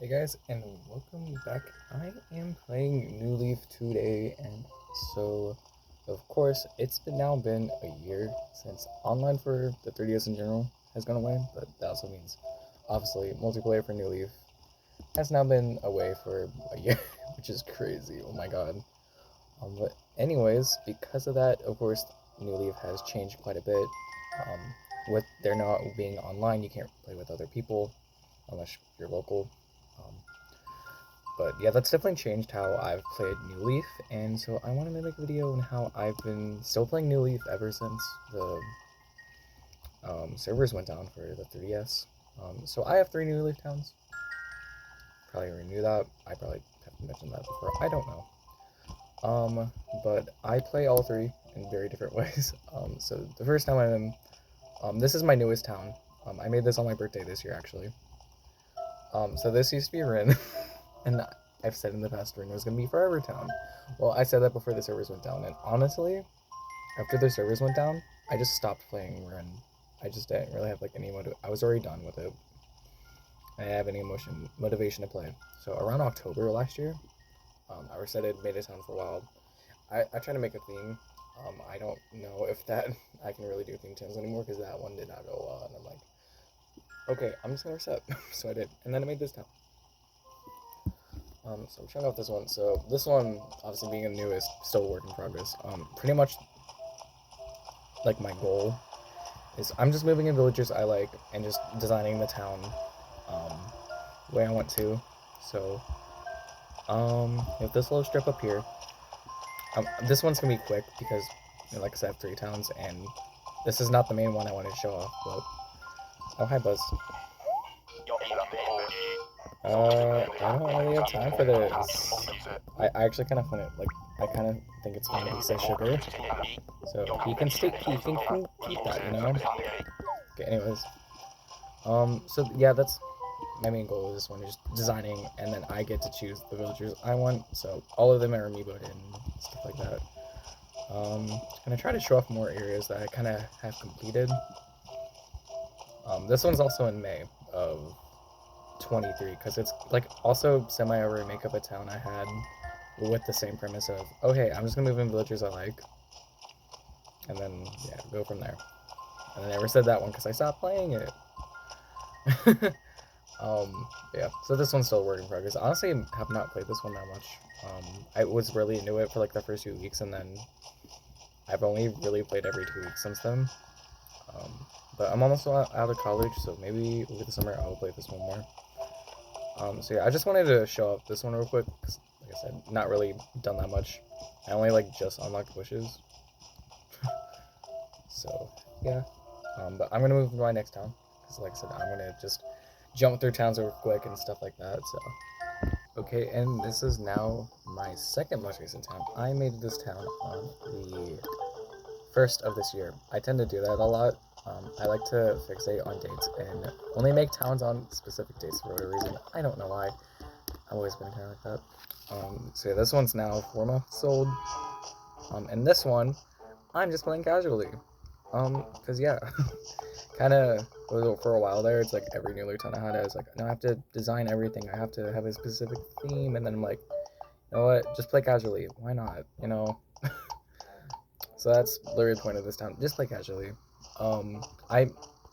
Hey guys, and welcome back. I am playing New Leaf today, and so of course it's been a year since online for the 3DS in general has gone away, but that also means obviously multiplayer for New Leaf has now been away for a year, which is crazy. Oh my god. But anyways, because of that, of course, New Leaf has changed quite a bit. Um, with there not being online, you can't play with other people unless you're local. Um, but yeah, that's definitely changed how I've played New Leaf, and so I wanted to make a video on how I've been still playing New Leaf ever since the servers went down for the 3DS. So I have three New Leaf towns. Probably already knew that. I probably have mentioned that before. I don't know. But I play all three in very different ways. So the first time I'm in, this is my newest town. I made this on my birthday this year, actually. So this used to be Rin, and I've said in the past Rin was gonna be Forever Town. Well, I said that before the servers went down, and honestly, after the servers went down, I just stopped playing Rin. I just didn't really have like any I was already done with it. I didn't have any motivation to play. So around October last year, I resetted, made a town for a while. I try to make a theme. I don't know if that I can really do theme tunes anymore because that one did not go well, and I'm like, okay, I'm just gonna reset. So I did, and then I made this town. So I'm showing off this one. So this one, obviously being a newest, still a work in progress. Pretty much like my goal is I'm just moving in villages I like and just designing the town um, the way I want to. So you have this little strip up here. This one's gonna be quick because, like I said, I have three towns, and this is not the main one I wanted to show off. But oh, hi, Buzz. I don't really have time for this. I actually kind of find it like I kind of think it's funny he says sugar. So he can keep that, you know. Okay, anyways, so yeah, that's my main goal of this one is designing, and then I get to choose the villagers I want. So all of them are amiiboed and stuff like that. Gonna try to show off more areas that I kind of have completed. This one's also in May of 23 because it's like also semi over remake of a town I had with the same premise of, oh hey, I'm just gonna move in villagers I like, and then yeah, go from there. And I never said that one because I stopped playing it. Yeah, so this one's still a work in progress. Honestly, I have not played this one that much. I was really into it for like the first 2 weeks, and then I've only really played every 2 weeks since then. Um, but I'm almost out of college, so maybe over the summer I'll play this one more. So yeah, I just wanted to show off this one real quick, cause like I said, not really done that much. I only like just unlocked bushes. So yeah, but I'm gonna move to my next town, cause like I said, I'm gonna just jump through towns real quick and stuff like that. So okay, and this is now my second most recent town. I made this town on the first of this year. I tend to do that a lot. I like to fixate on dates and only make towns on specific dates for whatever reason. I don't know why. I've always been kind of like that. So yeah, this one's now 4 months old. And this one, I'm just playing casually. Cause yeah, kind of for a while there, it's like every new town I had, I was like, no, I have to design everything. I have to have a specific theme, and then I'm like, you know what? Just play casually. Why not? You know. So that's literally the point of this town. Just play casually. Um, I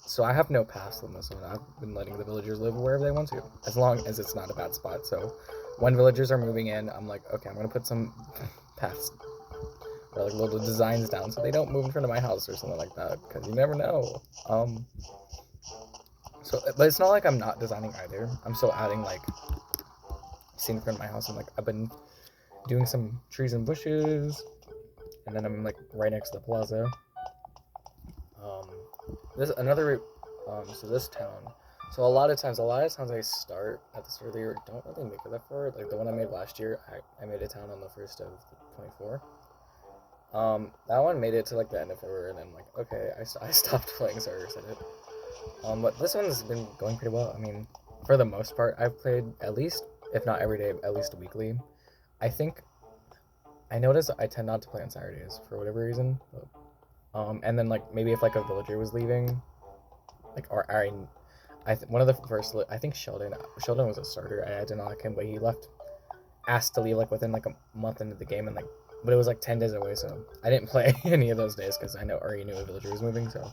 so I have no paths on this one. I've been letting the villagers live wherever they want to, as long as it's not a bad spot. So when villagers are moving in, I'm like, okay, I'm gonna put some paths or like little designs down so they don't move in front of my house or something like that, because you never know. But it's not like I'm not designing either. I'm still adding like scene in front of my house, and like I've been doing some trees and bushes, and then I'm like right next to the plaza. Um, this another so this town. So a lot of towns I start at the start of the year don't really make it that far. Like the one I made last year, I made a town on the first of 24. That one made it to like the end of February, and then like okay, I stopped playing, so I reset it. But this one's been going pretty well. I mean, for the most part, I've played at least, if not every day, at least weekly. I think I notice I tend not to play on Saturdays for whatever reason. And then like maybe if like a villager was leaving, like or one of the first. I think Sheldon. Sheldon was a starter. I did not like him, but he left. Asked to leave like within like a month into the game, and like, but it was like 10 days away, so I didn't play any of those days because I already knew a villager was moving. So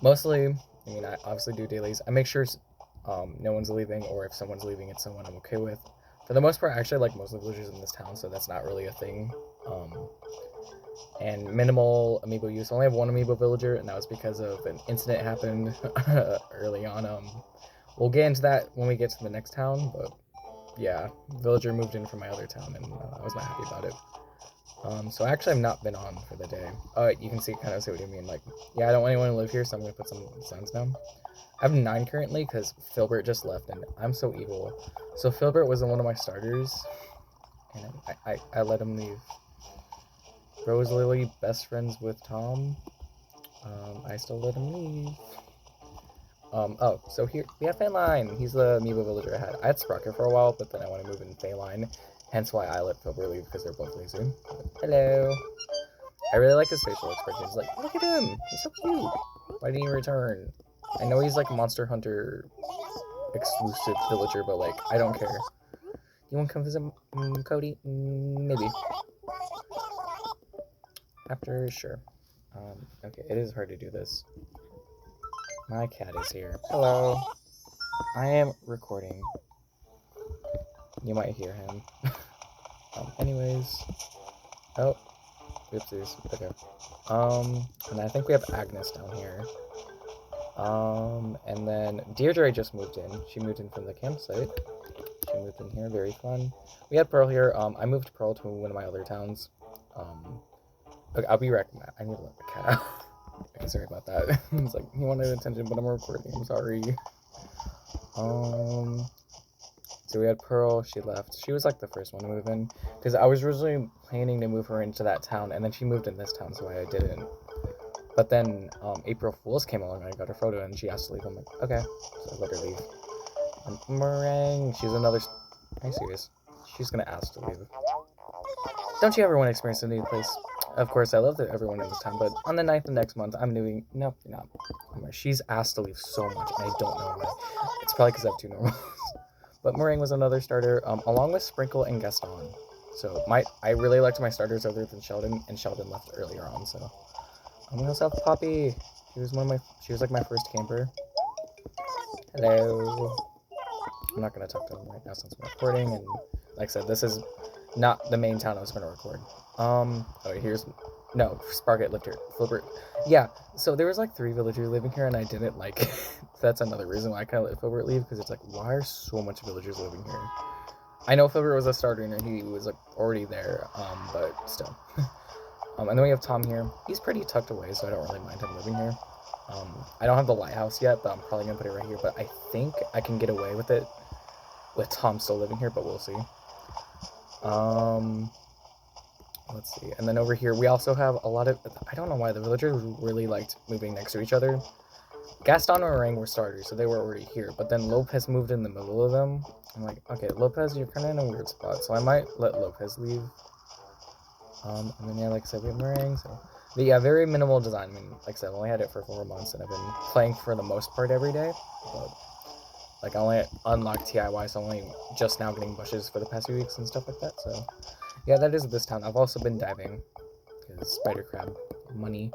mostly, I mean, I obviously do dailies. I make sure no one's leaving, or if someone's leaving, it's someone I'm okay with. For the most part, I actually like most of the villagers in this town, so that's not really a thing. And minimal amiibo use. I only have one amiibo villager, and that was because of an incident happened early on. We'll get into that when we get to the next town, but yeah, villager moved in from my other town, and I was not happy about it. So actually I've not been on for the day. You can see what I mean. Like, yeah, I don't want anyone to live here, so I'm gonna put some signs down. I have 9 currently because Filbert just left, and I'm so evil. So Filbert was one of my starters, and I let him leave. Rose Lily best friends with Tom. I still let him leave. Oh, so here we have Phaeline. He's the amiibo villager I had. I had Sprocket for a while, but then I want to move in Phaeline. Hence why I let Filbert leave, because they're both lazy. Hello. I really like his facial expressions. Like, look at him. He's so cute. Why didn't he return? I know he's like Monster Hunter exclusive villager, but like, I don't care. You want to come visit Cody? Maybe. After, sure. Okay, it is hard to do this. My cat is here. Hello. I am recording. You might hear him. Anyways. Oh. Oopsies. Okay. And I think we have Agnes down here. And then Deirdre just moved in. She moved in from the campsite. She moved in here. Very fun. We had Pearl here. I moved Pearl to one of my other towns. Okay, I'll be right back. I need to let the cat out. Okay, sorry about that. It's like, he wanted attention, but I'm recording. I'm sorry. So we had Pearl. She left. She was like the first one to move in, because I was originally planning to move her into that town, and then she moved in this town, so I didn't. But then April Fool's came along, and I got her photo, and she asked to leave. I'm like, okay, so I let her leave. Meringue. She's another. Are you serious? She's gonna ask to leave. Don't you ever want to experience a new place? Of course, I love everyone in this town, but on the 9th of next month, I'm doing. Nope, you're not. She's asked to leave so much, and I don't know why. It's probably because I have 2 normals. But Meringue was another starter, along with Sprinkle and Gaston. So I really liked my starters other than Sheldon, and Sheldon left earlier on. So we also have Poppy. She was like my first camper. Hello. I'm not gonna talk to him right now since I'm recording, and like I said, this is not the main town I was gonna record. No, Sprocket lived here. Filbert. Yeah, so there was like 3 villagers living here, and I didn't like it. That's another reason why I kind of let Filbert leave, because it's like, why are so much villagers living here? I know Filbert was a starter, and he was like already there, but still. And then we have Tom here. He's pretty tucked away, so I don't really mind him living here. I don't have the lighthouse yet, but I'm probably gonna put it right here. But I think I can get away with it with Tom still living here, but we'll see. Let's see. And then over here, we also have a lot of. I don't know why the villagers really liked moving next to each other. Gaston and Meringue were starters, so they were already here. But then Lopez moved in the middle of them. I'm like, okay, Lopez, you're kind of in a weird spot, so I might let Lopez leave. And then yeah, like I said, we have Meringue. So, but yeah, very minimal design. I mean, like I said, I've only had it for 4 months, and I've been playing for the most part every day. But like I only unlocked TIY, so I'm only just now getting bushes for the past few weeks and stuff like that. So yeah, that is this town. I've also been diving because spider crab money.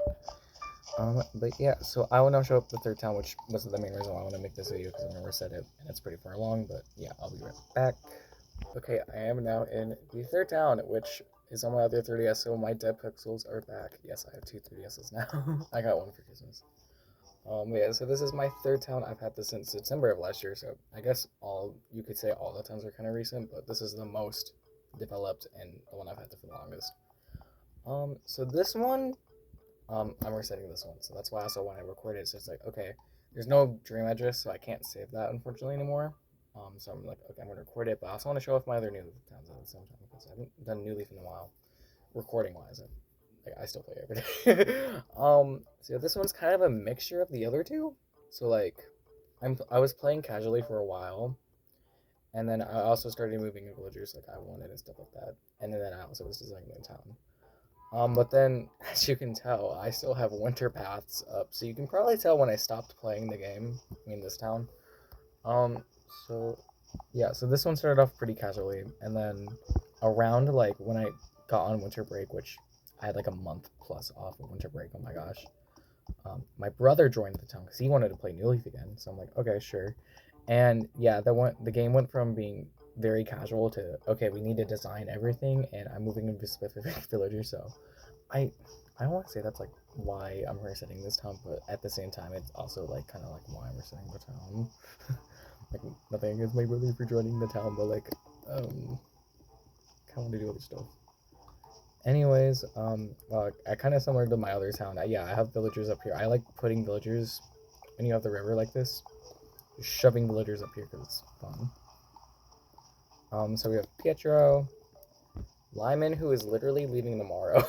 But yeah, so I will now show up the 3rd town, which was the main reason why I want to make this video, because I've never said it, and it's pretty far along. But yeah, I'll be right back. Okay, I am now in the 3rd town, which is on my other 3DS, so my dead pixels are back. Yes, I have 2 3DSs now. I got one for Christmas. Yeah, so this is my 3rd town. I've had this since December of last year, so I guess you could say all the towns are kind of recent, but this is the most developed and the one I've had for the longest. So this one, I'm resetting this one, so that's why also when I recorded it, so it's like, okay, there's no dream address, so I can't save that unfortunately anymore. So I'm like, okay, I'm gonna record it, but I also want to show off my other new towns at the same time, because I haven't done New Leaf in a while, recording wise. I still play every day. So this one's kind of a mixture of the other 2. So like, I was playing casually for a while, and then I also started moving in villagers like I wanted and stuff like that, and then I also was designing the town. But then, as you can tell, I still have winter paths up, so you can probably tell when I stopped playing the game, this town. So yeah, so this one started off pretty casually, and then around like when I got on winter break, which I had like a month plus off of winter break. Oh my gosh. My brother joined the town because he wanted to play New Leaf again. So I'm like, okay, sure. And yeah, the game went from being very casual to okay, we need to design everything, and I'm moving into a specific villager. So I I don't want to say that's like why I'm resetting this town, but at the same time, it's also like kind of like why I'm resetting the town. Like nothing against my brother for joining the town, but like kind of want to do other stuff. Anyways, I kind of similar to my other town. Yeah, I have villagers up here. I like putting villagers when you have the river like this, just shoving villagers up here because it's fun. So we have Pietro, Lyman, who is literally leaving tomorrow.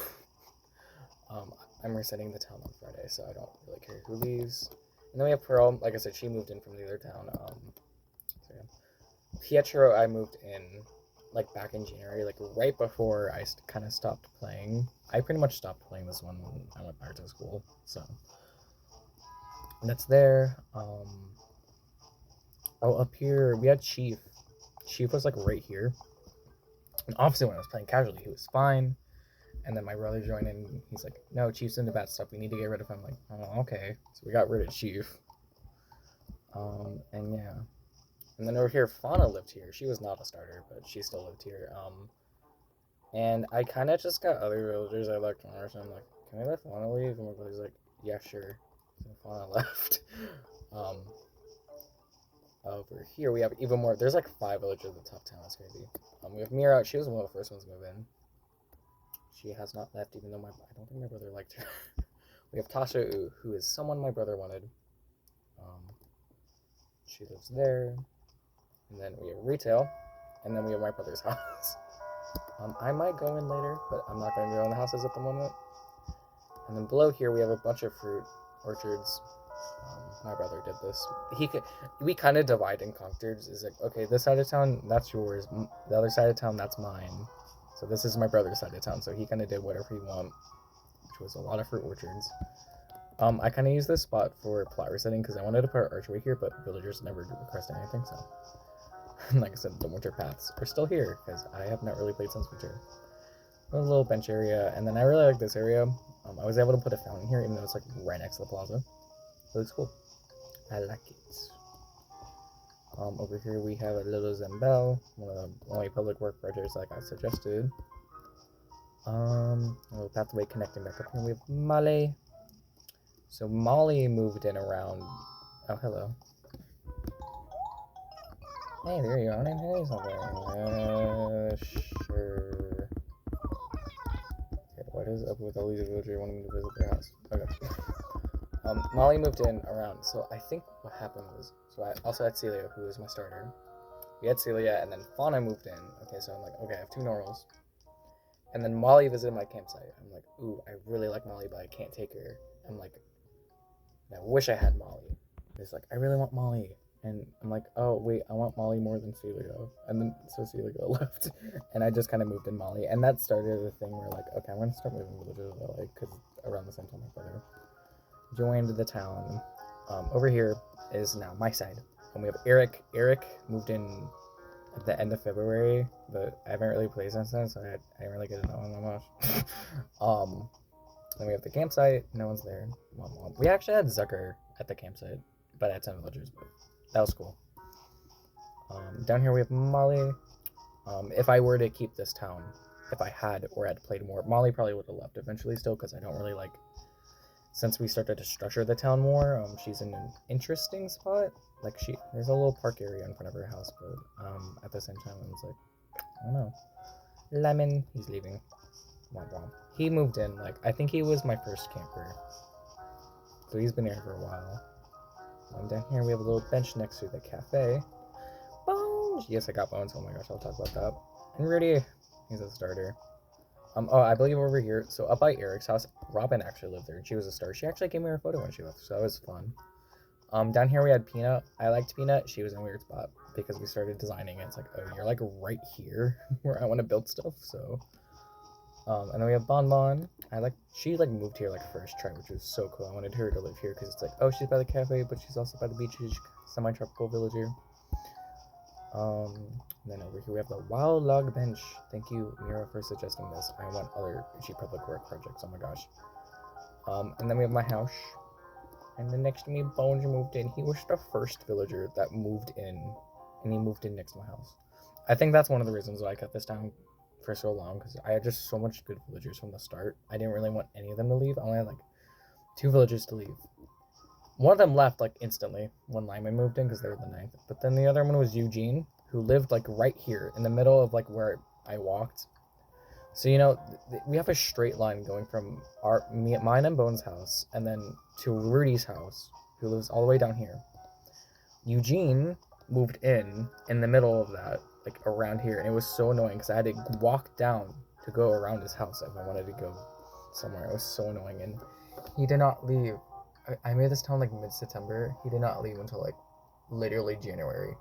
um, I'm resetting the town on Friday, so I don't really care who leaves. And then we have Pearl. Like I said, she moved in from the other town. So yeah. Pietro, I moved in like back in January, like right before I kind of stopped playing. I pretty much stopped playing this one when I went back to school. So that's there. Oh, up here we had Chief. Chief was like right here. And obviously, when I was playing casually, he was fine. And then my brother joined in. He's like, "No, Chief's into bad stuff. We need to get rid of him." I'm like, "Oh, okay." So we got rid of Chief. And yeah. And then over here, Fauna lived here. She was not a starter, but she still lived here. And I kind of just got other villagers I liked more, so I'm like, can we let Fauna leave? And my brother's like, yeah, sure. So Fauna left. um, Over here, we have even more. There's like 5 villagers at the top 10. That's crazy. We have Mira. She was one of the first ones to move in. She has not left, even though I don't think my brother liked her. We have Tasha, who is someone my brother wanted. Um, she lives there. And then we have retail. And then we have my brother's house. I might go in later, but I'm not going to go in the houses at the moment. And then below here, we have a bunch of fruit orchards. My brother did this. We kind of divide and conquered. Is like, okay, this side of town, that's yours. The other side of town, that's mine. So this is my brother's side of town. So he kind of did whatever he wanted, which was a lot of fruit orchards. I kind of used this spot for plot resetting because I wanted to put archway here, but villagers never requested anything. So, like I said, the winter paths are still here because I have not really played since winter. A little bench area, and then I really like this area. I was able to put a fountain here, even though it's like right next to the plaza. It looks cool. I like it. Over here we have a little Zembel, one of the only public work projects like I suggested. A little pathway connecting back up here. We have Molly. So Molly moved in around. Oh, hello. Hey, there you are. Hey, something. Sure. Okay, what is up with all these villagers wanting to visit their house? Okay. Molly moved in around. So I think what happened was. So I also had Celia, who was my starter. We had Celia, and then Fauna moved in. Okay, so I'm like, okay, I have 2 normals. And then Molly visited my campsite. I'm like, ooh, I really like Molly, but I can't take her. I'm like, I wish I had Molly. He's like, I really want Molly. And I'm like, oh, wait, I want Molly more than Celia. And then so Celia left. And I just kind of moved in Molly. And that started the thing where, like, okay, I'm going to start moving villages, like, because around the same time my brother joined the town. Over here is now my side. And we have Eric. Eric moved in at the end of February, but I haven't really played since then, so I didn't really get to know him that much. Then we have the campsite. No one's there. We actually had Zucker at the campsite, but at 10 villagers, but that was cool. Down here we have Molly. If I were to keep this town, if I had or had played more, Molly probably would have left eventually still, because I don't really like, since we started to structure the town more, she's in an interesting spot. Like, there's a little park area in front of her house, but at the same time, I was like, I don't know. Lemon, he's leaving. Womp womp. He moved in, like, I think he was my first camper. So he's been here for a while. Down here we have a little bench next to the cafe. Bones! Yes, I got bones. Oh my gosh, I'll talk about that. And Rudy, he's a starter. Oh, I believe over here, so up by Eric's house, Robin actually lived there, and she was a star. She actually gave me her photo when she left, so that was fun. Down here we had Peanut. I liked Peanut. She was in a weird spot because we started designing it. It's like, oh, you're like right here where I want to build stuff. So, and then we have Bon Bon. She moved here like first try, which was so cool. I wanted her to live here because it's like, oh, she's by the cafe, but she's also by the beach. She's semi-tropical villager. Then over here we have the wild log bench. Thank you, Mira, for suggesting this. I want other cheap public work projects. Oh my gosh. And then we have my house. And then next to me, Bones moved in. He was the first villager that moved in, and he moved in next to my house. I think that's one of the reasons why I kept this town for so long, because I had just so much good villagers from the start. I didn't really want any of them to leave. I only had like 2 villagers to leave. One of them left like instantly when Lyman moved in because they were the 9th. But then the other one was Eugene, who lived like right here in the middle of like where I walked. So you know, we have a straight line going from mine and Bones' house, and then to Rudy's house, who lives all the way down here. Eugene moved in the middle of that, like around here, and it was so annoying because I had to walk down to go around his house if I wanted to go somewhere. It was so annoying, and he did not leave. I made this town like mid-September. He did not leave until like literally January.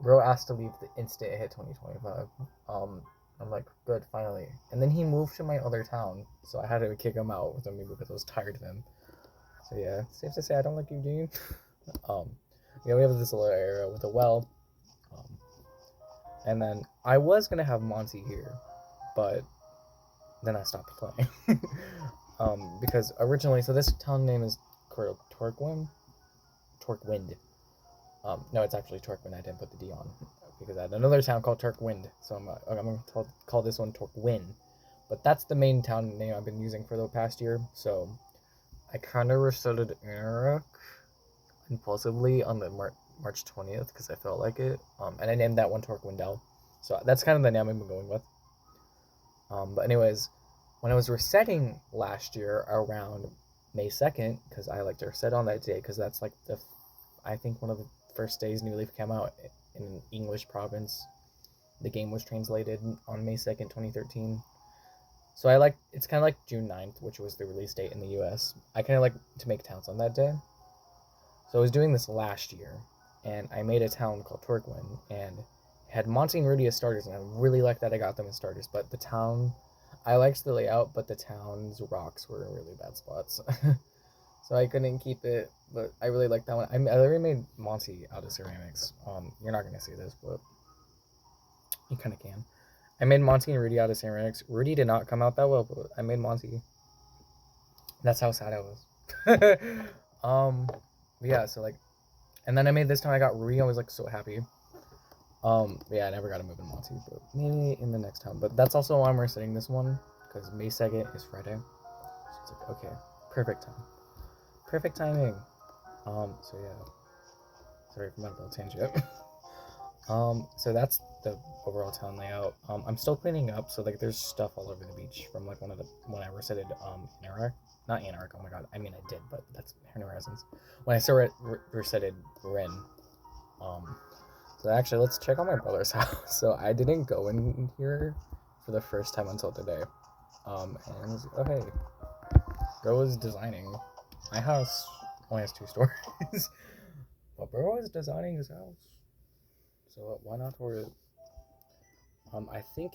Bro asked to leave the instant it hit 2025. I'm like, good, finally. And then he moved to my other town, so I had to kick him out with me because I was tired of him. So yeah, safe to say I don't like Eugene. Yeah, we have this little area with a well. And then I was gonna have Monty here, but then I stopped playing. Because originally, so this town name is Torquwind. No, it's actually Torquwind. I didn't put the D on because I had another town called Torquwind, so I'm going to call this one Torquwind. But that's the main town name I've been using for the past year. So I kind of restarted Anarach impulsively on the March 20th because I felt like it. And I named that one Torquindel. So that's kind of the name I've been going with. But anyways, when I was resetting last year around May 2nd, because I like to reset on that day because that's like I think one of the first days New Leaf came out in an English province. The game was translated on May 2nd, 2013. So it's kind of like June 9th, which was the release date in the US. I kind of like to make towns on that day. So I was doing this last year, and I made a town called Torquwind, and had Monty and Rudy as starters, and I really liked that I got them as starters, but the town, I liked the layout, but the town's rocks were in really bad spots. So I couldn't keep it, but I really liked that one. I already made Monty out of ceramics. You're not going to see this, but you kind of can. I made Monty and Rudy out of ceramics. Rudy did not come out that well, but I made Monty. That's how sad I was. Yeah, so like, and then I made this time. I got Rudy. I was like so happy. Yeah, I never got to move in Monty, but maybe in the next time. But that's also why I'm resetting this one, because May 2nd is Friday. So it's like, okay, perfect time. Perfect timing. So yeah. Sorry for my little tangent. So that's the overall town layout. I'm still cleaning up, so like there's stuff all over the beach from like when I resetted Anarch. Not Anarch, oh my god. I mean I did, but that's Horizons. When I still resetted Rin. So actually let's check on my brother's house. So I didn't go in here for the first time until today. And it was, oh hey. Bro was designing. My house only has 2 stories. But bro was designing his house. So why not toward it? I think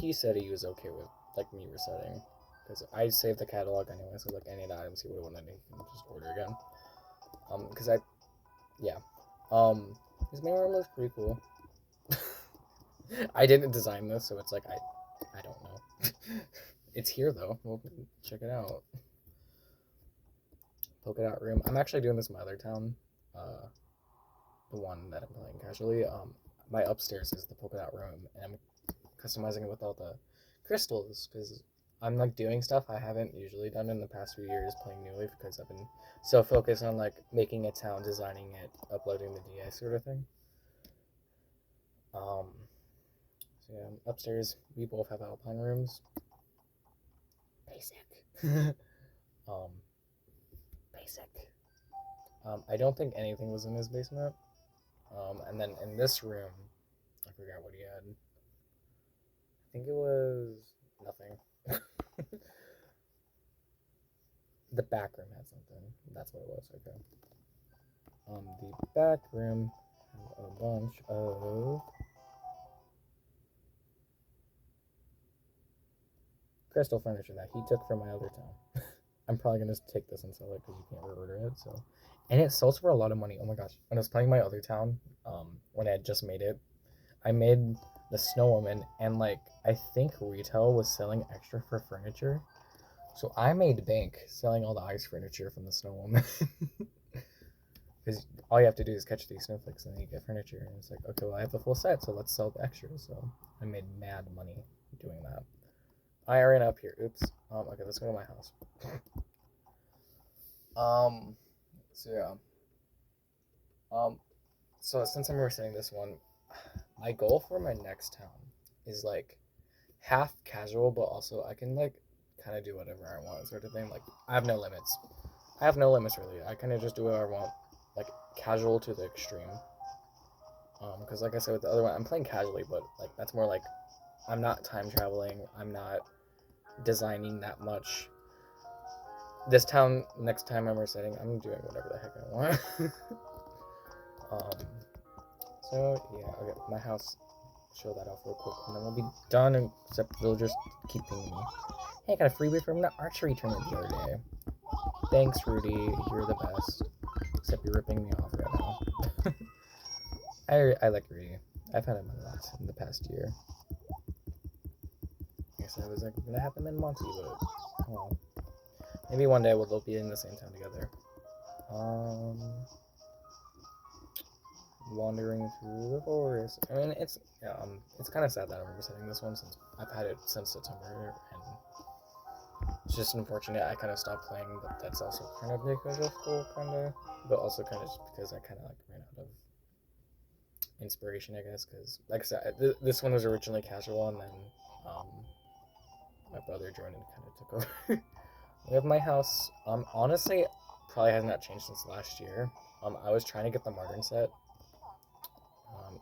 he said he was okay with like me resetting, because I saved the catalog anyway. So like any of the items he would have wanted, he can just order again. Because his main room looks pretty cool. I didn't design this, so it's like I don't know. It's here though. We'll check it out. Polka dot room. I'm actually doing this in my other town. The one that I'm playing casually. My upstairs is the polka dot room, and I'm customizing it with all the crystals because I'm like doing stuff I haven't usually done in the past few years playing New Leaf, because I've been so focused on like making a town, designing it, uploading the DA sort of thing. So yeah, upstairs we both have alpine rooms. Basic. Basic. I don't think anything was in his basement. And then in this room, I forgot what he had. I think it was nothing. The back room had something. That's what it was. Okay. The back room had a bunch of crystal furniture that he took from my other town. I'm probably gonna take this and sell it because you can't reorder it. So and it sells for a lot of money. Oh my gosh! When I was playing my other town, when I had just made it, I made the snow woman, and like I think retail was selling extra for furniture, so I made bank selling all the ice furniture from the snow woman. Because all you have to do is catch these snowflakes and then you get furniture. And it's like, okay, well, I have the full set, so let's sell the extras. So I made mad money doing that. I ran up here. Oops. Okay, let's go to my house. Um, so yeah. Um, so since I'm resetting this one, my goal for my next town is like half casual, but also I can like kind of do whatever I want, sort of thing. Like I have no limits. I have no limits really. I kind of just do whatever I want, like casual to the extreme. Because like I said with the other one, I'm playing casually, but like that's more like I'm not time traveling. I'm not designing that much. This town, next time I'm resetting, I'm doing whatever the heck I want. um, so yeah, okay, my house. Show that off real quick, and then we'll be done. Except they'll just keep pinging me. Hey, I got a freebie from the archery tournament the other day. Thanks, Rudy. You're the best. Except you're ripping me off right now. I like Rudy. I've had him a lot in the past year. I guess I was like gonna have him in Monty, but well, maybe one day we'll be in the same town together. Wandering through the forest. I mean, it's kind of sad that I'm resetting this one since I've had it since September, and it's just unfortunate I kind of stopped playing. But that's also kind of because of school, kind of, but also kind of just because I kind of like ran out of inspiration, I guess. Because like I said, this one was originally casual, and then um, my brother joined and kind of took over. We have my house. Honestly, probably has not changed since last year. I was trying to get the modern set,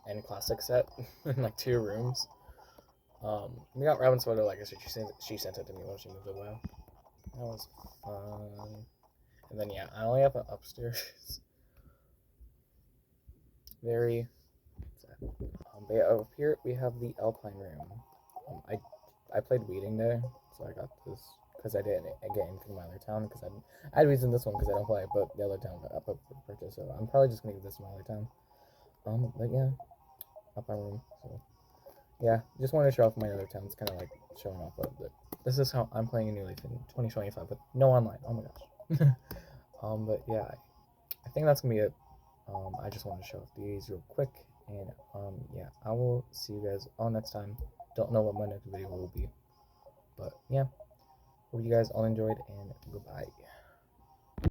and classic set in like 2 rooms. We got Robin's photo. Like I said, she sent it to me when she moved away. That was fun. And then yeah, I only have an upstairs. Very sad. But yeah, up here we have the Alpine room. I played Weeding there, so I got this because I didn't get anything from my other town because I had reason this one because I don't play, but the other town got up for purchase, so I'm probably just gonna give this to my other town. But yeah, Alpine room. So yeah, just wanted to show off my other town. It's kind of like showing off, but this is how I'm playing a New Leaf in 2025 with no online. Oh my gosh. But yeah, I think that's gonna be it. I just want to show off these real quick, and yeah, I will see you guys all next time. Don't know what my next video will be, but yeah, hope you guys all enjoyed, and goodbye.